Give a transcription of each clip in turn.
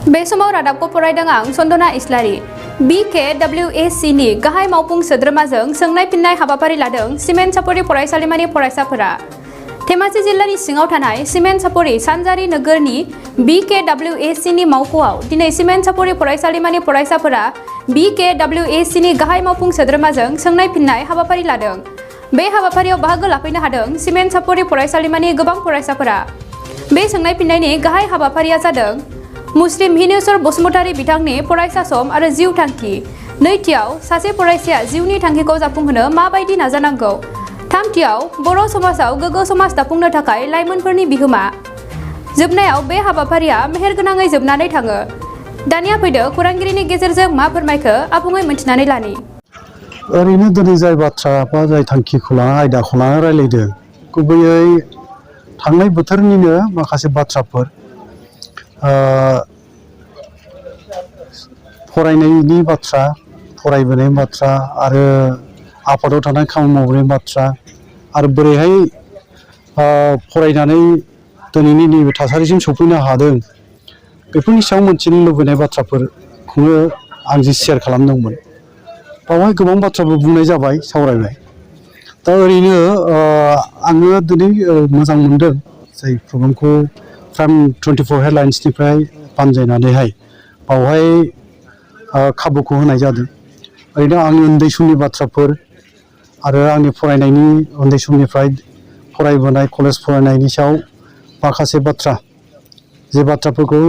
बे समाव रादाबखौ फरायदों आं सन्दना इस्लारि। BKWAC नि गाहाय मावफुं सोद्रोमाजों सोंनाय फिननाय हाबाफारि लादों सिमेन्ट सापरि फरायसालिमानि फरायसाफोरा। धेमाजि जिल्लानि सिङाव थानाय सिमेन्ट सापरि सानजारि नोगोरनि BKWAC नि मावख'आव दिनै सिमेन्ट सापरि फरायसालिमानि फरायसाफोरा BKWAC नि गाहाय मावफुं सोद्रोमाजों सोंनाय फिननाय हाबाफारि लादों। बे हाबाफारियाव बाहागो लाफैनो हादों सिमेन्ट सापरि फरायसालिमानि गोबां फरायसाफोरा। बे सोंनाय फिननायनि गाहाय हाबाफारिया जादों मुस्लिम हिनेश्वर बसुमतारी बिथांनि फरायसा सम आरो जिउ थांखि। नैथियाव सासे फरायसाया जिउनि थांखिखौ जाफुंहोनो माबायदि नाजानांगौ। थामथियाव बर' समाजाव गोग्गो समाज दाफुंनो थाखाय लाइमोनफोरनि बिहोमा। जोबनायाव बे हाबाफारिया मेहेरगोनाङै जोबनानै थाङो। दानिया फैदो खौरांगिरिनि गेजेरजों मा फोरमायखो आबुङै मिथिनानै लानि। ओरैनो दिनै जाय बाथ्रा बा जाय थांखिखौ लाना आयदाखौ लाना रायलायदों गुबैयै थांनाय बोथोरनिनो माखासे बाथ्राफोर फरायनायनि बाथ्रा, फरायबोनायनि बाथ्रा आरो आफादाव थानाय खामानि मावबोनायनि बाथ्रा आरो बोरैहाय फरायनानै दिनैनि नैबे थासारिसिम सफैनो हादों बेफोरनि सायाव मोनथिनो लुबैनाय बाथ्राफोरखौनो आं जे शेयार खालामदोंमोन। बावहाय गोबां बाथ्राबो बुंनाय जाबाय, सावरायबाय। दा ओरैनो आङो दिनै मोजां मोनदों जाय प्रग्रामखौ प्राइम 24 हेडलाइन्सनिफ्राय बानजायनानैहाय बावहाय खाबुखौ होनाय जादों। ओरैनो आंनि उन्दै समनि बाथ्राफोर आरो आंनि फरायनायनि उन्दै समनिफ्राय फरायबोनाय कलेज फरायनायनि सायाव माखासे बाथ्रा जे बाथ्राफोरखौ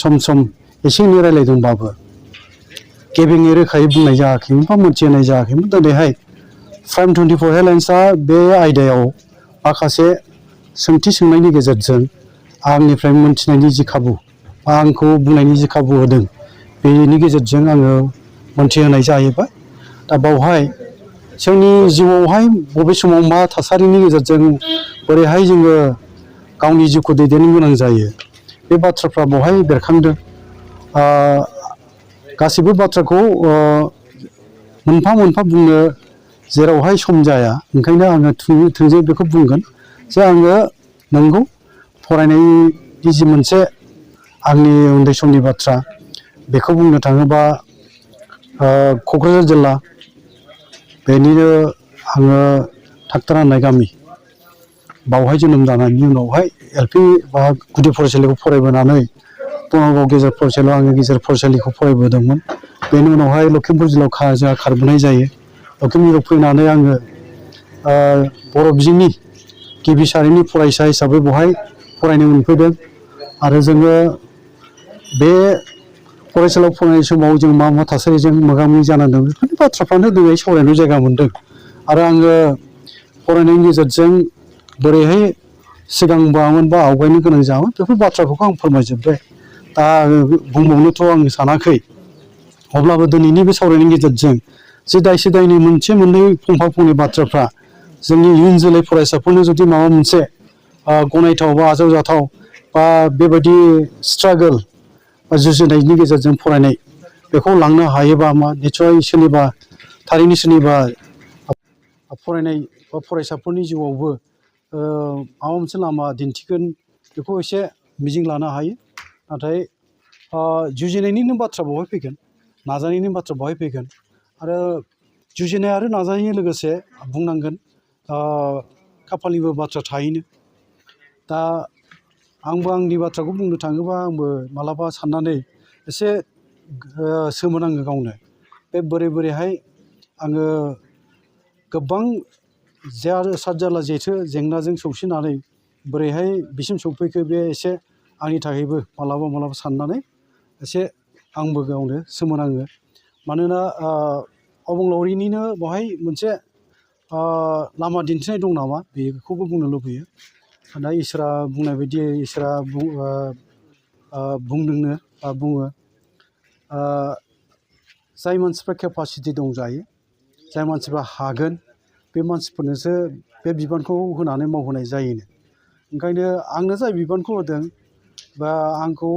सम सम एसे एनै रायलायदोंबाबो गेबेङै रोखायै बुंनाय जायाखैमोन बा मोनथिहोनाय जायाखैमोन। दिनैहाय प्राइम 24 हेडलाइन्सआ बे आयदायाव माखासे सोंथि सोंनायनि गेजेरजों आंनिफ्राय मोनथिनायनि जि खाबु बा आंखौ बुंनायनि जि खाबु होदों बेनि गेजेरजों आङो मोनथिहोनाय जाहैबाय। दा बावहाय जोंनि जिउआवहाय बबे समाव मा थासारिनि गेजेरजों बोरैहाय जोङो गावनि जिउखौ दैदेननो गोनां जायो बे बाथ्राफ्रा बावहाय बेरखांदों। गासैबो बाथ्राखौ मोनफा मोनफा बुंनो जेरावहाय सम जाया, ओंखायनो आङो थोंजों बेखौ बुंगोन जे आङो नंगौ फरायनायनि जि मोनसे आंनि उन्दै समनि बाथ्रा बेखौ बुंनो थाङोबा क'क्राझार जिल्ला बेनिनो आङो थाखथारा होननाय गामि बावहाय जोनोम जानायनि उनावहाय LP बा गुदि फरायसालिखौ फरायबोनानै बङाइगाव गेजेर फरायसालियाव आङो गेजेर फरायसालिखौ फरायबोदोंमोन। बेनि उनावहाय लखिमपुर जिल्लायाव जोंहा खारबोनाय जायो। लखिमपुराव फैनानै आङो बर' बिजोंनि गिबि सारिनि फरायसा हिसाबै बेवहाय फरायनो मोनफैदों आरो जोङो बे फरायसालियाव फरायनाय समाव जों मा मा थासारिजों मोगा मोगि जानांदों बेफोरनि बाथ्राफ्रानो दिनै सावरायनो जायगा मोनदों। आरो आङो फरायनायनि गेजेरजों बोरैहाय सिगांबामोन बा आवगायनो गोनां जायामोन बेफोर बाथ्राफोरखौ आं फोरमायजोब्बाय। दा बुंबावनोथ' आं सानाखै, अब्लाबो दिनैनि बे सावरायनायनि गेजेरजों जे दायसे दायनि मोनसे मोननै फंफा फंनै बाथ्राफ्रा जोंनि इयुन जोलै फरायसाफोरनो जुदि माबा मोनसे गनायथाव बा आजावजाथाव बा बेबायदि स्ट्रागोल बा जुजिनायनि गेजेरजों फरायनाय बेखौ लांनो हायोबा मा निस्सय सोरनिबा थारैनो सोरनिबा फरायनाय बा फरायसाफोरनि जिउआवबो माबा मोनसे लामा दिन्थिगोन बेखौ एसे मिजिं लानो हायो। नाथाय जुजिनायनिनो बाथ्रा बेवहाय फैगोन, नाजानायनि बाथ्रा बेवहाय फैगोन आरो जुजिनाय आरो नाजानायजों लोगोसे बुंनांगोन खाफालनिबो बाथ्रा थायोनो। दा आंबो आंनि बाथ्राखौ बुंनो थाङोबा आंबो मालाबा साननानै एसे सोमोनाङो गावनो। बे बोरैहाय आङो गोबां सात जारला जेथो जेंनाजों सौसिनानै बोरैहाय बिसिम सौफैखो बे एसे आंनि थाखायबो मालाबा साननानै एसे आंबो गावनो सोमोनाङो। मानोना अबंलावरिनिनो बेवहाय मोनसे लामा दिन्थिनाय दं नामा बेखौबो बुंनो लुबैयो। दा इसोरा बुंनाय बायदि इसोरा बुंदोंनो बा बुङो जाय मानसिफ्रा केपासिटि दंजायो, जाय मानसिफ्रा हागोन बे मानसिफोरनोसो बे बिबानखौ होनानै मावहोनाय जायोनो। ओंखायनो आंनो जाय बिबानखौ होदों बा आंखौ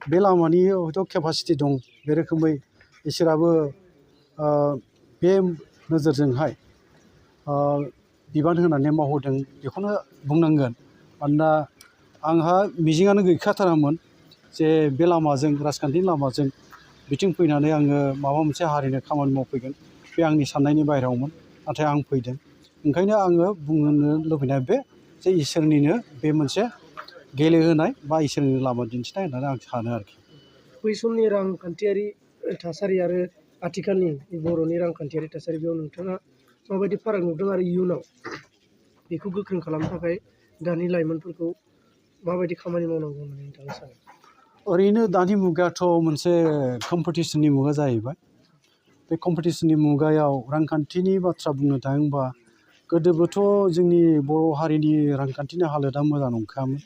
बे लामानि हयथ' केपासिटि दं बे रोखोमै इसोराबो बे नोजोरजोंहाय बिबान होनानै मावहोदों बेखौनो बुंनांगोन। मानोना आंहा मिजिङानो गैखाथारामोन जे बे लामाजों राजखान्थिनि लामाजों बिथिं फैनानै आङो माबा मोनसे हारिनो खामानि मावफैगोन बे आंनि साननायनि बाहेरायावमोन नाथाय आं फैदों ओंखायनो आङो बुंनो लुबैनाय बे जे इसोरनिनो बे मोनसे गेलेहोनाय बा इसोरनि लामा दिन्थिनाय होननानै आं सानो आरोखि। बै समनि रांखान्थियारि थासारि आरो आथिखालनि बर'नि रांखान्थियारि थासारि बेयाव नोंथाङा माबायदि फाराग नुदों आरो इयुनाव बेखौ गोख्रों खालामनो थाखाय दानि लाइमोनफोरखौ माबायदि खामानि मावनांगौ होननानै नोंथाङा सानो? ओरैनो दानि मुगायाथ' मोनसे कम्पिटिसननि मुगा जाहैबाय। बे कम्पिटिसननि मुगायाव रांखान्थिनि बाथ्रा बुंनो थाङोबा गोदोबोथ' जोंनि बर' हारिनि रांखान्थिनि हालोदा मोजां नंखायामोन।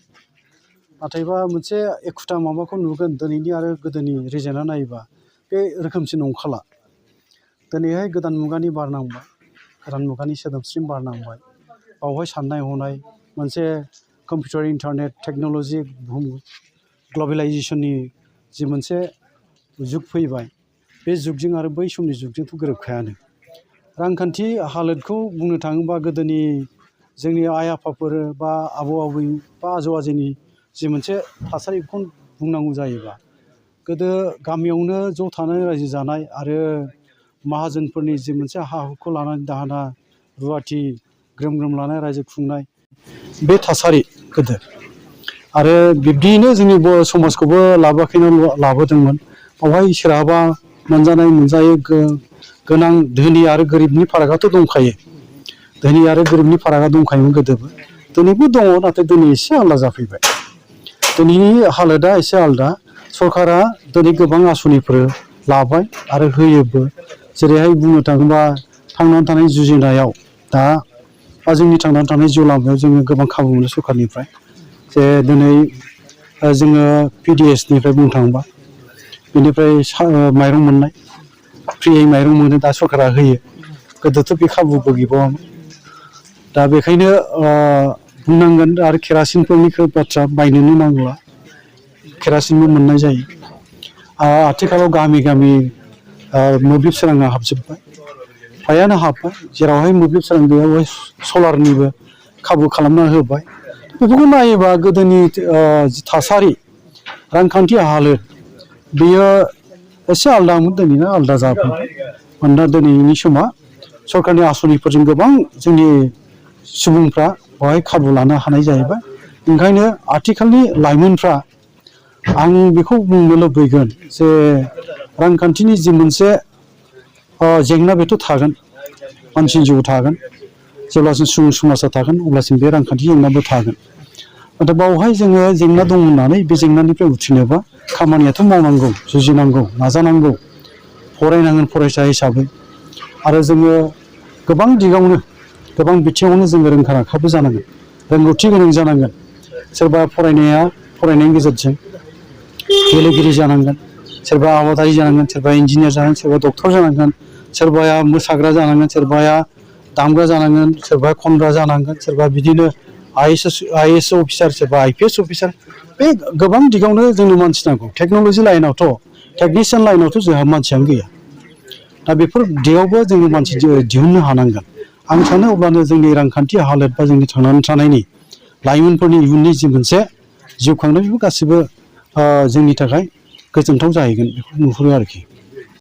नाथायबा मोनसे एखुथा माबाखौ नुगोन दिनैनि आरो गोदोनि रिजाल्टआ नायोबा बे रोखोमसे नंखाला। दिनैहाय गोदान मुगानि बार नांबाय, गोदान मुगानि सोदोमस्रि बार नांबाय। बावहाय साननाय हनाय मोनसे कम्पिउटार इन्टारनेट टेक्न'लजि बुहुम ग्लबेलाइजेसननि जि मोनसे जुग फैबाय बे जुगजों आरो बै समनि जुगजोंथ' गोरोबखायानो। रांखान्थि हालोदखौ बुंनो थाङोबा गोदोनि जोंनि आइ आफाफोर बा आबौ आबै बा आजौ आजैनि जि मोनसे थासारिखौ बुंनांगौ जायोबा गोदो गामियावनो ज' थानानै रायजो जानाय आरो माहाजोनफोरनि जि मोनसे हा हुखौ लानानै दाहोना रुवाथि ग्रोम ग्रोम लानाय रायजो खुंनाय बे थासारि गोदो आरो बिब्दियैनो जोंनि बर' समाजखौबो लाबोदोंमोन। बावहाय सोरहाबा मोनजानाय मोनजायै गोनां धोनि आरो गोरिबनि फारागआथ' दंखायो। धोनि आरो गोरिबनि फारागा दंखायोमोन गोदोबो, दिनैबो दङ नाथाय दिनै एसे आलादा जाफैबाय। दिनैनि हालोदा एसे आलादा। सरकारा दिनै गोबां आसनिफोर लाबाय आरो होयोबो। जेरैहाय बुंनो थाङोबा थांनानै थानाय जुजिनायाव दा जोंनि थांनानै थानाय जिउ लामायाव जोङो गोबां खाबु मोनो सरकारनिफ्राय। जे दिनै जोङो PDSनिफ्राय बुंनो थाङोबा बेनिफ्राय माइरं मोननाय फ्रियै माइरं मोनो दा सरकारा होयो। गोदोथ' बे खाबुबो गैबावामोन। दा बेखायनो बुंनांगोन आरो केरासिनफोरनि बाथ्रा बायनोनो नांला, केरासिनबो मोननाय जायो। आथिखालाव गामि गामि मोब्लिब सोराङा हाबजोब्बाय, फ्रायानो हाब्बाय। जेरावहाय मोब्लिब सोरां बेयावहाय सलारनिबो खाबु खालामना होबाय। बेफोरखौ नायोबा गोदोनि जि थासारि रांखान्थि हालोद बेयो एसे आलादामोन, दिनैना आलादा जाबोबाय। मानोना दिनैनि समा सरकारनि आसनिफोरजों गोबां जोंनि सुबुंफ्रा बेवहाय खाबु लानो हानाय जाहैबाय। ओंखायनो आथिखालनि लाइमोनफ्रा आं बेखौ बुंनो लुबैगोन जे रांखान्थिनि जि मोनसे जेंना बेथ' थागोन, मानसिनि जिउआव थागोन। जेब्लासिम सुबुं समाजा थागोन अब्लासिम बे रांखान्थि जेंनाबो थागोन। नाथाय बावहाय जोङो जेंना दं होननानै बे जेंनानिफ्राय उथ्रिनोबा खामानियाथ' मावनांगौ, जुजिनांगौ, नाजानांगौ, फरायनांगोन फरायसा हिसाबै। आरो जोङो गोबां दिगावनो गोबां बिथिङावनो जोङो रोंखा राखाबो जानांगोन, रोंगौथि गोनां जानांगोन। सोरबा फरायनायनि गेजेरजों गेलेगिरि जानांगोन, सोरबा आबादारि जानांगोन, सोरबा इन्जिनियार जानांगोन, सोरबा डक्टर जानांगोन, सोरबाया मोसाग्रा जानांगोन, सोरबाया दामग्रा जानांगोन, सोरबा खनग्रा जानांगोन, सोरबा बिदिनो IAS अफिसार, सोरबा IPS अफिसार। बे गोबां दिगावनो जोंनो मानसि नांगौ। टेक्न'लजि लाइनावथ' टेकनिशियान लाइनावथ' जोंहा मानसियानो गैया। दा बेफोर दिगावबो जोङो मानसि दिहुननो हानांगोन। आं सानो अब्लानो जोंनि रांखान्थि हालोद बा जोंनि थांनानै थानायनि लाइमोनफोरनि इयुननि जि मोनसे जिउ खांनाय बेबो गासिबो जोंनि थाखाय गोजोनथाव जाहैगोन बेखौ नुहुरो आरोखि।